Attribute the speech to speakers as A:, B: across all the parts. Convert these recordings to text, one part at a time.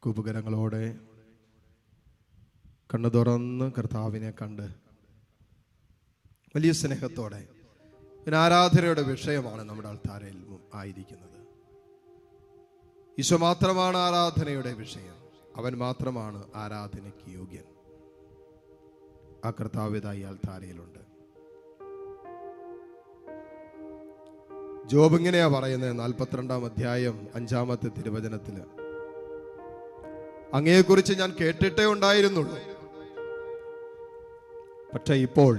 A: കുപകരങ്ങളോടെ കണ്ണു തുറന്ന് കർത്താവിനെ കണ്ട് വലിയ സ്നേഹത്തോടെ പിന്നെ ആരാധനയുടെ വിഷയമാണ് നമ്മുടെ അൾത്താരയിൽ ആയിരിക്കുന്നത്. ഈശോ മാത്രമാണ് ആരാധനയുടെ വിഷയം. അവൻ മാത്രമാണ് ആരാധനയ്ക്ക് യോഗ്യൻ. ആ കർത്താവിതായി അൾത്താരയിലുണ്ട്. ജോബ് ഇങ്ങനെയാ പറയുന്നത് 42-ാം അധ്യായം 5-ാമത്തെ തിരുവചനത്തില്, അങ്ങയെക്കുറിച്ച് ഞാൻ കേട്ടിട്ടേ ഉണ്ടായിരുന്നുള്ളൂ, പക്ഷെ ഇപ്പോൾ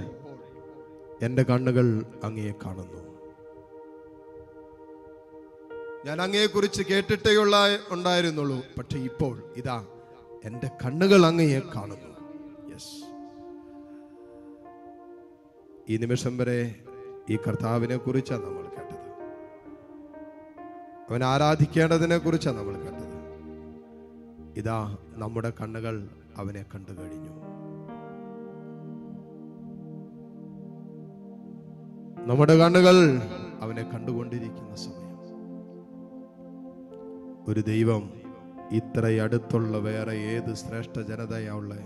A: എൻ്റെ കണ്ണുകൾ അങ്ങയെ കാണുന്നു. ഞാൻ അങ്ങയെക്കുറിച്ച് കേട്ടിട്ടേ ഉണ്ടായിരുന്നുള്ളൂ, പക്ഷെ ഇപ്പോൾ ഇതാ എൻ്റെ കണ്ണുകൾ അങ്ങയെ കാണുന്നു. യെസ്, ഈ നിമിഷം വരെ ഈ കർത്താവിനെ കുറിച്ചാണ് നമ്മൾ കേട്ടത്. അവൻ ആരാധിക്കേണ്ടതിനെ കുറിച്ചാണ് നമ്മൾ കേട്ടത്. ഇതാ നമ്മുടെ കണ്ണുകൾ അവനെ കണ്ടു കഴിഞ്ഞു. നമ്മുടെ കണ്ണുകൾ അവനെ കണ്ടുകൊണ്ടിരിക്കുന്ന സമയം. ഒരു ദൈവം ഇത്ര അടുത്തുള്ള വേറെ ഏത് ശ്രേഷ്ഠ ജനതയാ ഉള്ളേ?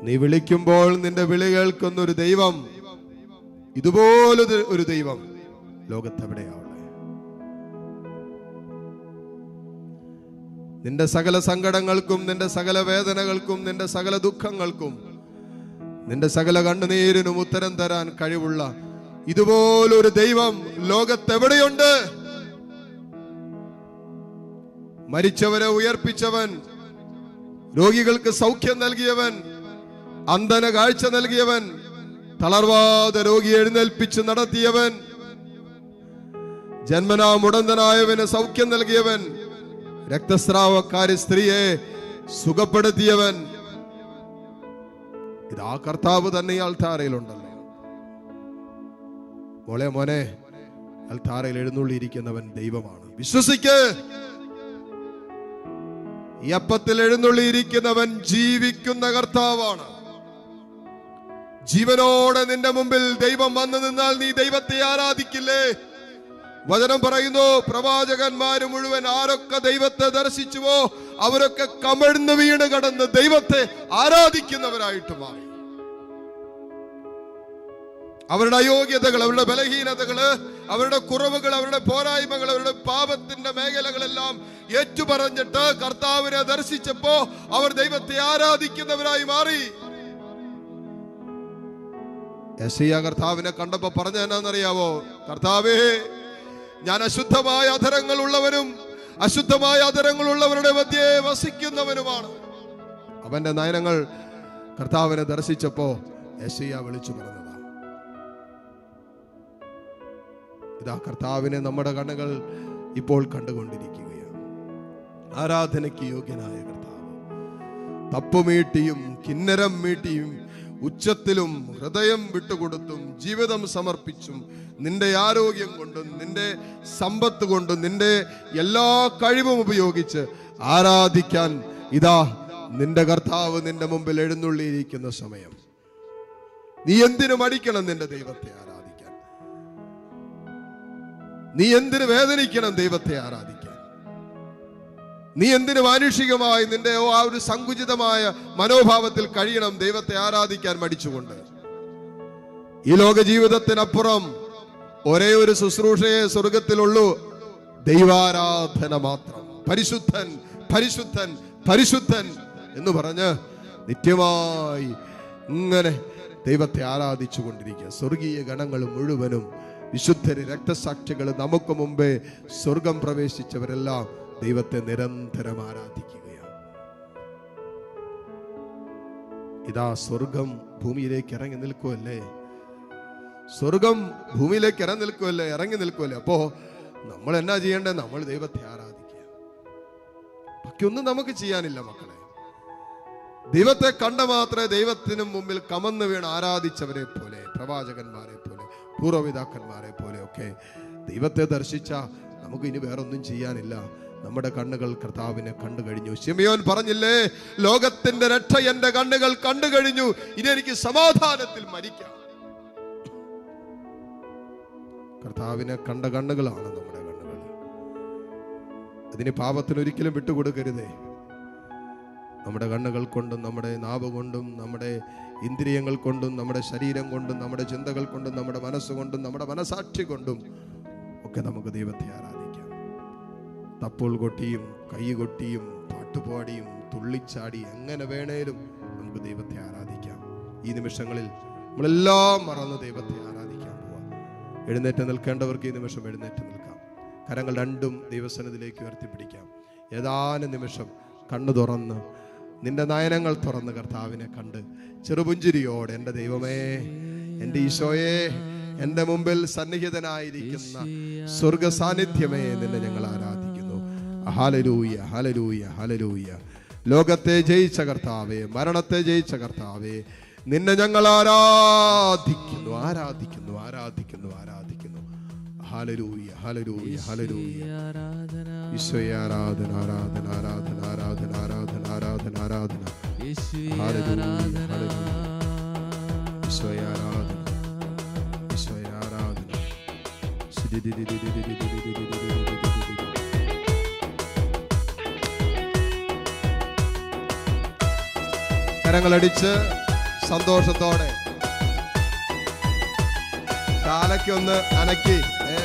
A: നീ വിളിക്കുമ്പോൾ നിന്റെ വിളി കേൾക്കുന്ന ഒരു ദൈവം, ഇതുപോലൊരു ഒരു ദൈവം ലോകത്തെവിടെയാ ഉള്ളേ? നിന്റെ സകല സങ്കടങ്ങൾക്കും, നിന്റെ സകല വേദനകൾക്കും, നിന്റെ സകല ദുഃഖങ്ങൾക്കും, നിന്റെ സകല കണ്ണുനീരിനും ഉത്തരം തരാൻ കഴിവുള്ള ഇതുപോലൊരു ദൈവം ലോകത്തെവിടെയുണ്ട്? മരിച്ചവരെ ഉയർപ്പിച്ചവൻ, രോഗികൾക്ക് സൗഖ്യം നൽകിയവൻ, അന്ധന കാഴ്ച നൽകിയവൻ, തളർവാദ രോഗിയെ എഴുന്നേൽപ്പിച്ച് നടത്തിയവൻ, ജന്മനാ മുടന്തനായവന് സൗഖ്യം നൽകിയവൻ, രക്തസ്രാവക്കാരി സ്ത്രീയെ സുഖപ്പെടുത്തിയവൻ, ഇതാ കർത്താവ് തന്നെ അൾത്താരയിലുണ്ടല്ലോ. മോനെ, അൾത്താരയിൽ എഴുന്നള്ളിയിരിക്കുന്നവൻ ദൈവമാണ്. വിശ്വസിക്ക്. ഈ അപ്പത്തിൽ എഴുന്നള്ളിയിരിക്കുന്നവൻ ജീവിക്കുന്ന കർത്താവാണ്. ജീവനോടെ നിന്റെ മുമ്പിൽ ദൈവം വന്നു നിന്നാൽ നീ ദൈവത്തെ ആരാധിക്കില്ലേ? വചനം പറയുന്നു, പ്രവാചകന്മാര് മുഴുവൻ ആരൊക്കെ ദൈവത്തെ ദർശിച്ചുവോ അവരൊക്കെ കമിഴ്ന്ന് വീണ് കടന്ന് ദൈവത്തെ ആരാധിക്കുന്നവരായിട്ട് മാറി. അവരുടെ അയോഗ്യതകൾ, അവരുടെ ബലഹീനതകള്, അവരുടെ കുറവുകൾ, അവരുടെ പോരായ്മകൾ, അവരുടെ പാപത്തിന്റെ മേഖലകളെല്ലാം ഏറ്റുപറഞ്ഞിട്ട് കർത്താവിനെ ദർശിച്ചപ്പോ അവർ ദൈവത്തെ ആരാധിക്കുന്നവരായി മാറി. യെശയ്യാ കർത്താവിനെ കണ്ടപ്പോ പറഞ്ഞ എന്നാന്നറിയാവോ? കർത്താവേ, ഞാൻ അശുദ്ധമായ അധരങ്ങൾ ഉള്ളവനും അശുദ്ധമായ അധരങ്ങളുള്ളവരുടെ മധ്യേ വസിക്കുന്നവനുമാണ്. അവന്റെ നയനങ്ങൾ കർത്താവിനെ ദർശിച്ചപ്പോ യെശയ്യാ വിളിച്ചു പറഞ്ഞതാ. ഇതാ കർത്താവിനെ നമ്മുടെ കണ്ണുകൾ ഇപ്പോൾ കണ്ടുകൊണ്ടിരിക്കുകയാണ്. ആരാധനയ്ക്ക് യോഗ്യനായ കർത്താവ്, തപ്പുമീട്ടിയും കിന്നരം മീട്ടിയും ഉച്ചത്തിലും ഹൃദയം വിട്ടുകൊടുത്തും ജീവിതം സമർപ്പിച്ചും നിന്റെ ആരോഗ്യം കൊണ്ടും നിന്റെ സമ്പത്ത് കൊണ്ടും നിന്റെ എല്ലാ കഴിവും ഉപയോഗിച്ച് ആരാധിക്കാൻ ഇതാ നിന്റെ കർത്താവ് നിന്റെ മുമ്പിൽ എഴുന്നള്ളിയിരിക്കുന്ന സമയം. നീ എന്തിനു മടിക്കണം നിന്റെ ദൈവത്തെ ആരാധിക്കാൻ? നീ എന്തിനു വേദനിക്കണം ദൈവത്തെ ആരാധിക്കാൻ? നീ എന്തിനു മാനുഷികമായി നിന്റെ ആ ഒരു സങ്കുചിതമായ മനോഭാവത്തിൽ കഴിയണം ദൈവത്തെ ആരാധിക്കാൻ മടിച്ചുകൊണ്ട്? ഈ ലോക ജീവിതത്തിനപ്പുറം ഒരേ ഒരു ശുശ്രൂഷയെ സ്വർഗത്തിലുള്ളൂ, ദൈവാരാധന മാത്രം. പരിശുദ്ധൻ പരിശുദ്ധൻ പരിശുദ്ധൻ എന്ന് പറഞ്ഞ് നിത്യമായി ഇങ്ങനെ ദൈവത്തെ ആരാധിച്ചു കൊണ്ടിരിക്കുക. സ്വർഗീയ ഗണങ്ങൾ മുഴുവനും വിശുദ്ധര്, രക്തസാക്ഷികൾ, നമുക്ക് മുമ്പേ സ്വർഗം പ്രവേശിച്ചവരെല്ലാം ദൈവത്തെ നിരന്തരം ആരാധിക്കുകയാണ്. ഇതാ സ്വർഗം ഭൂമിയിലേക്ക് ഇറങ്ങി നിൽക്കുമല്ലേ? സ്വർഗം ഭൂമിയിലേക്ക് ഇറങ്ങി നിൽക്കുമല്ലേ? അപ്പോ നമ്മൾ എന്നാ ചെയ്യേണ്ടത്? നമ്മൾ ദൈവത്തെ ആരാധിക്കുക. ബാക്കിയൊന്നും നമുക്ക് ചെയ്യാനില്ല മക്കളെ. ദൈവത്തെ കണ്ട മാത്രമേ ദൈവത്തിനു മുമ്പിൽ കമന്ന് വീണ് ആരാധിച്ചവരെ പോലെ, പ്രവാചകന്മാരെ പോലെ, പൂർവ്വപിതാക്കന്മാരെ പോലെ ഒക്കെ ദൈവത്തെ ദർശിച്ച നമുക്ക് ഇനി വേറൊന്നും ചെയ്യാനില്ല. നമ്മുടെ കണ്ണുകൾ കർത്താവിനെ കണ്ടു കഴിഞ്ഞു. ശിമയോൻ പറഞ്ഞില്ലേ, ലോകത്തിന്റെ രക്ഷ എന്റെ കണ്ണുകൾ കണ്ടു കഴിഞ്ഞു, ഇനി എനിക്ക് സമാധാനത്തിൽ മരിക്കാം. കർത്താവിനെ കണ്ട കണ്ണുകളാണ് നമ്മുടെ കണ്ണുകൾ. അതിന് പാപത്തിനൊരിക്കലും വിട്ടുകൊടുക്കരുതേ. നമ്മുടെ കണ്ണുകൾ കൊണ്ടും നമ്മുടെ നാവ് കൊണ്ടും നമ്മുടെ ഇന്ദ്രിയങ്ങൾ കൊണ്ടും നമ്മുടെ ശരീരം കൊണ്ടും നമ്മുടെ ചിന്തകൾ കൊണ്ടും നമ്മുടെ മനസ്സുകൊണ്ടും നമ്മുടെ മനസാക്ഷി കൊണ്ടും ഒക്കെ നമുക്ക് ദൈവത്തെ ആരാധിക്കാം. തപ്പോൾ കൊട്ടിയും കൈ കൊട്ടിയും പാട്ടുപാടിയും തുള്ളിച്ചാടി എങ്ങനെ വേണേലും നമുക്ക് ദൈവത്തെ ആരാധിക്കാം. ഈ നിമിഷങ്ങളിൽ നമ്മളെല്ലാം മറന്ന് ദൈവത്തെ ആരാധിക്കാൻ പോവാം. എഴുന്നേറ്റ് നിൽക്കേണ്ടവർക്ക് ഈ നിമിഷം എഴുന്നേറ്റ് നിൽക്കാം. കരങ്ങൾ രണ്ടും ദൈവസന്നിധിയിലേക്ക് ഉയർത്തിപ്പിടിക്കാം. ഏതാനും നിമിഷം കണ്ണു തുറന്ന് നിന്റെ നയനങ്ങൾ തുറന്ന് കർത്താവിനെ കണ്ട് ചെറുപുഞ്ചിരിയോടെ, എൻ്റെ ദൈവമേ, എൻ്റെ ഈശോയെ, എൻ്റെ മുമ്പിൽ സന്നിഹിതനായിരിക്കുന്ന സ്വർഗ സാന്നിധ്യമേ, നിന്നെ ഞങ്ങൾ ആരാധിക്കുന്നു. Hallelujah, hallelujah, hallelujah. ലോകത്തെ ജയിച്ച കർത്താവേ, മരണത്തെ ജയിച്ച കർത്താവേ, നിന്നെ ഞങ്ങൾ ആരാധിക്കുന്നു, ആരാധിക്കുന്നു, ആരാധിക്കുന്നു, ആരാധിക്കുന്നു. Hallelujah, hallelujah, hallelujah. ഈശോയെ ആരാധന, ആരാധന, ആരാധന, ആരാധന, ആരാധന, ആരാധന, ആരാധന. Hallelujah, hallelujah. ഈശോയെ ആരാധന, ഈശോയെ ആരാധന. കരങ്ങളടിച്ച് സന്തോഷത്തോടെ കാലൊക്കെ അനക്കി,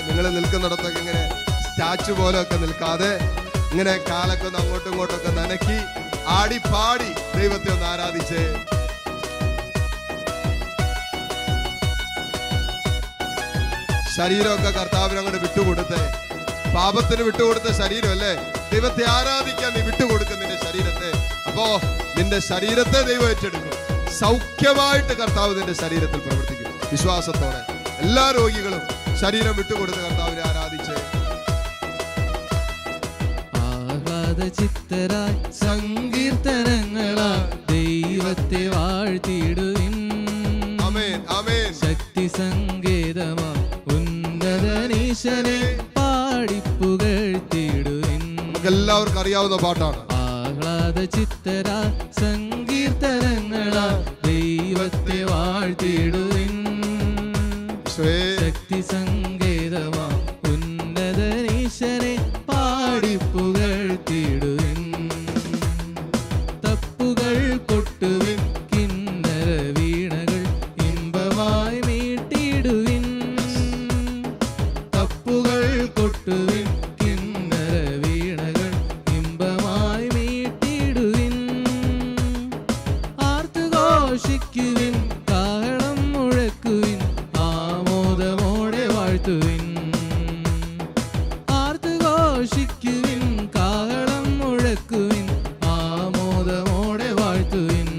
A: നിങ്ങൾ നിൽക്കുന്നിടത്തൊക്കെ ഇങ്ങനെ സ്റ്റാച്ചു പോലെ ഒക്കെ നിൽക്കാതെ ഇങ്ങനെ കാലൊക്കെ അങ്ങോട്ടും ഇങ്ങോട്ടൊക്കെ നനക്കി ആടി പാടി ദൈവത്തെ ഒന്ന് ആരാധിച്ചേ. ശരീരമൊക്കെ കർത്താവിന് അങ്ങോട്ട് വിട്ടുകൊടുത്തേ. പാപത്തിന് വിട്ടുകൊടുത്ത ശരീരം അല്ലേ, ദൈവത്തെ ആരാധിക്കാൻ നീ വിട്ടുകൊടുക്കും നിന്റെ ശരീരത്തെ. അപ്പോ നിന്റെ ശരീരത്തെ ദൈവം ഏറ്റെടുക്കും. സൗഖ്യമായിട്ട് കർത്താവ് നിന്റെ ശരീരത്തിൽ പ്രവർത്തിക്കും. വിശ്വാസത്തോടെ എല്ലാ രോഗികളും ശരീരം വിട്ടുകൊടുത്ത് കർത്താവിനെ ആരാധിച്ച്
B: ചിത്തരായി സങ്കീർത്തനങ്ങളാൽ ദൈവത്തെ വാഴ്ത്തിയിടുവിൻ.
A: ആമേൻ, ആമേൻ.
B: ശക്തി സങ്കേതമാ ഉന്നതനീശനെ പാടിപ്പുകഴ്ത്തിയിടുവിൻ.
A: നമുക്ക് എല്ലാവർക്കും അറിയാവുന്ന പാട്ടാണ്.
B: ആഹ്ലാദ ചിത്തരാ സങ്കീർത്തനങ്ങളാൽ ദൈവത്തെ വാഴ്ത്തിയിടുവിൻ. ശക്തി സങ്കേതമാ ഉന്നതനീശനെ പാടിപ്പുകഴ്ത്തിയിടുവിൻ. തപ്പുകൾ കൊട്ടുവിൻ, കിന്നര വീണകൾ ഇമ്പമായി മീട്ടിടുവിൻ. തപ്പുകൾ കൊട്ടുവിൻ, കിന്നര വീണകൾ ഇമ്പമായി മീട്ടിടുവിൻ. ആർത്തുഘോഷിക്കുവിൻ, കാഹളം മുഴക്കുവിൻ, ആമോദമോടെ വാഴ്ത്തുവിൻ. ആർത്തുഘോഷിക്കുവിൻ, കാഹളം മുഴക്കുവിൻ, ആമോദമോടെ വാഴ്ത്തുവിൻ.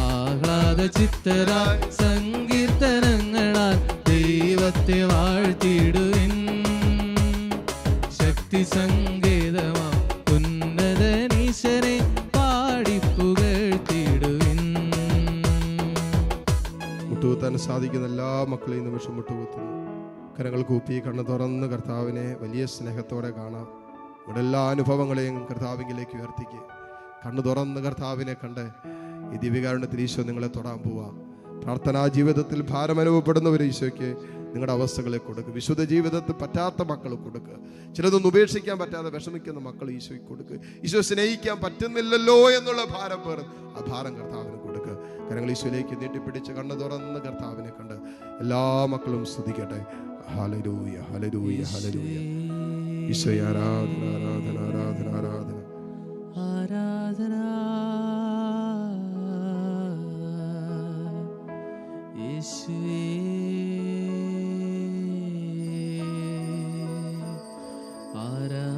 B: ആഹ്ലാദ ചിത്തരാൽ സങ്കീർത്തനങ്ങളാൽ ദൈവത്തെ വാഴ്ത്തിയിടുവിൻ. ശക്തി സങ്കേതമാ ഉന്നതനീശനെ പാടിപ്പുകഴ്ത്തിയിടുവിൻ.
A: മുട്ടുകുത്താൻ സാധിക്കുന്ന എല്ലാ മക്കളെയും നിമിഷം മുട്ടുകുത്തുന്നു. കരങ്ങൾ കൂപ്പി കണ്ണ് തുറന്ന് കർത്താവിനെ വലിയ സ്നേഹത്തോടെ കാണാം. ഇവിടെ എല്ലാ അനുഭവങ്ങളെയും കർത്താവിലേക്ക് ഉയർത്തിക്ക്. കണ്ണ് തുറന്ന് കർത്താവിനെ കണ്ട് ഈ ദിവ്യകാരുണ്യത്തിൽ ഈശോ നിങ്ങളെ തൊടാൻ പോവാ. പ്രാർത്ഥനാ ജീവിതത്തിൽ ഭാരം അനുഭവപ്പെടുന്നവർ ഈശോയ്ക്ക് നിങ്ങളുടെ അവസ്ഥകളെ കൊടുക്കുക. വിശുദ്ധ ജീവിതത്തിൽ പറ്റാത്ത മക്കൾ കൊടുക്കുക. ചിലതൊന്നും ഉപേക്ഷിക്കാൻ പറ്റാതെ വിഷമിക്കുന്ന മക്കൾ ഈശോയ്ക്ക് കൊടുക്കുക. ഈശോ സ്നേഹിക്കാൻ പറ്റുന്നില്ലല്ലോ എന്നുള്ള ഭാരം പേർ ആ ഭാരം കർത്താവിന് കൊടുക്കുക. കരങ്ങൾ ഈശോയിലേക്ക് നീട്ടിപ്പിടിച്ച് കണ്ണ് തുറന്ന് കർത്താവിനെ കണ്ട് എല്ലാ മക്കളും സ്തുതിക്കട്ടെ. Hallelujah, hallelujah, hallelujah. ഈശോയെ ആരാധന, ആരാധന, ആരാധന, ആരാധന,
B: ആരാധന. യേശുവേ ആരാധന.